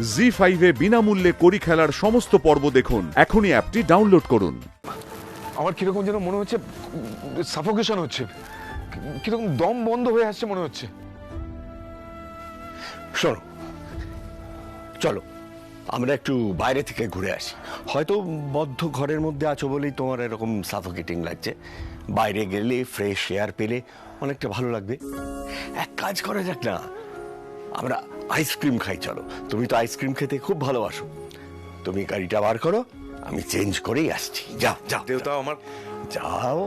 জি5 এ বিনামূল্যে কড়ি খেলার সমস্ত পর্ব দেখুন। এখনই অ্যাপটি ডাউনলোড করুন। আমার কিরকম যেন মনে হচ্ছে সাফোকেশন হচ্ছে, কিরকম দম বন্ধ হয়ে আসছে মনে হচ্ছে। শোনো, চলো আমরা একটু বাইরে থেকে ঘুরে আসি। হয়তো বদ্ধ ঘরের মধ্যে আছো বলেই তোমার এরকম সাফোকেটিং লাগছে। বাইরে গেলে ফ্রেশ এয়ার পেলে অনেকটা ভালো লাগবে। এক কাজ করা যাক না, আমরা আইসক্রিম খাই। চলো, তুমি তো আইসক্রিম খেতে খুব ভালোবাসো। তুমি গাড়িটা বার করো, আমি চেঞ্জ করেই আসছি। যাও যাও দেবতা আমার, যাও,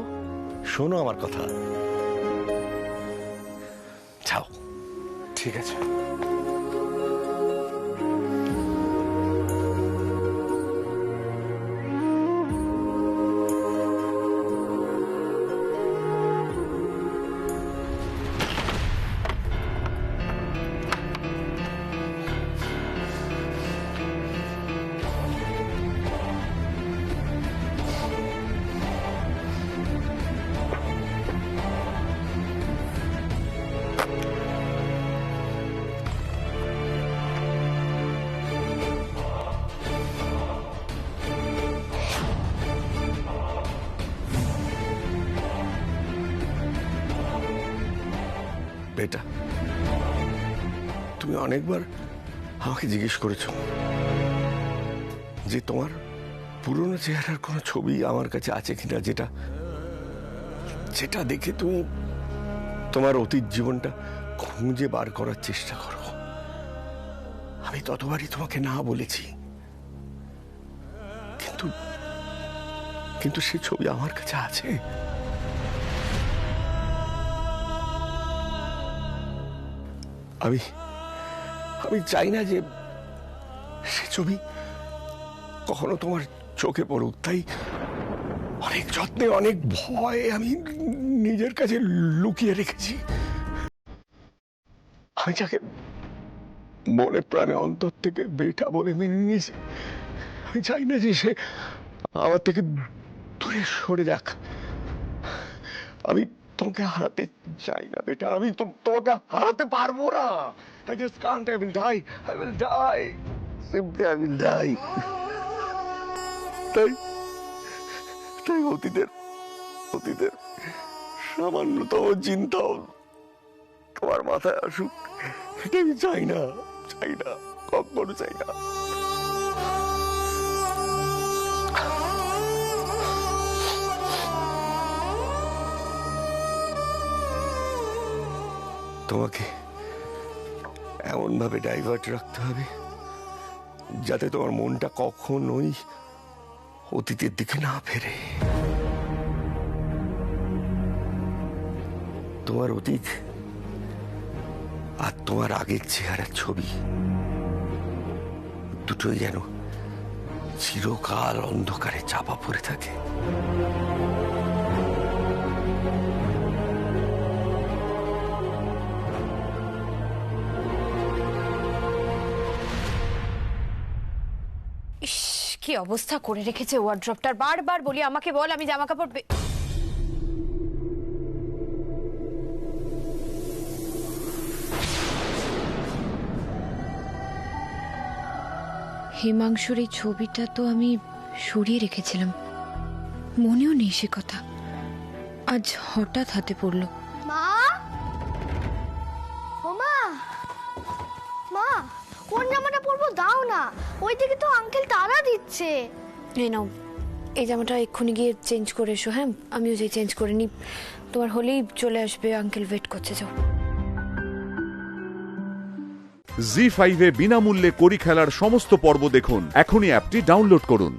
শোনো আমার কথা, যাও। ঠিক আছে। বেটা, তুমি অনেকবার আমাকে জিজ্ঞেস করেছো যে তোমার পুরনো চেহারার কোনো ছবি আমার কাছে আছে কিনা, যেটা যেটা দেখে তুমি তোমার অতীত জীবনটা খুঁজে বার করার চেষ্টা করো। আমি ততবারই তোমাকে না বলেছি, কিন্তু কিন্তু সে ছবি আমার কাছে আছে। আমি আমি চাই না যে সে ছবি কখনো তোমার চোখে পড়ুক, তাই অনেক যত্নে অনেক ভয়ে আমি নিজের কাছে লুকিয়ে রেখেছি। আমি যাকে মনে প্রাণে অন্তর থেকে বেটা বলে মেনে নিয়েছি, আমি চাই না যে সে আমার থেকে দূরে সরে যাক। আমি তোমাকে হারাতে চাই না বেটা, আমি তোমাকে হারাতে পারবো না। I just can't. I will die. I will die. Simply I will die. তাই অতীতের সামান্যতম চিন্তাও তোমার মাথায় আসুক, এটা আমি চাই না, কখনো চাই না। তোমাকে এমন ভাবে ডাইভার্ট রাখতে হবে যাতে তোমার মনটা কখনোই অতীতের দিকে না ফেরে। তোমার অতীত আর তোমার আগের চেহারার ছবি দুটোই যেন চিরকাল অন্ধকারে চাপা পড়ে থাকে। ইস, কি অবস্থা করে রেখেছে ওয়ার্ড্রপটার। বারবার বলি আমাকে বল, আমি জামা কাপড় হিমাংশুর এই ছবিটা তো আমি সরিয়ে রেখেছিলাম, মনেও নেই সে কথা। আজ হঠাৎ হাতে পড়লো। মা, ও মা, মা কোন জামাটা পরবো দাও না, ওইদিকে তো আঙ্কেল তাড়া দিচ্ছে। এই নাও, এই জামাটা এক্ষুনি গিয়ে চেঞ্জ করে এসো। হ্যাঁ, আমিও যাই চেঞ্জ করে নি, তোমার হলেই চলে আসবে, আঙ্কেল ওয়েট করছে। যাও। জি5 এ বিনামূল্যে কড়ি খেলার সমস্ত পর্ব দেখুন। এখনই অ্যাপটি ডাউনলোড করুন।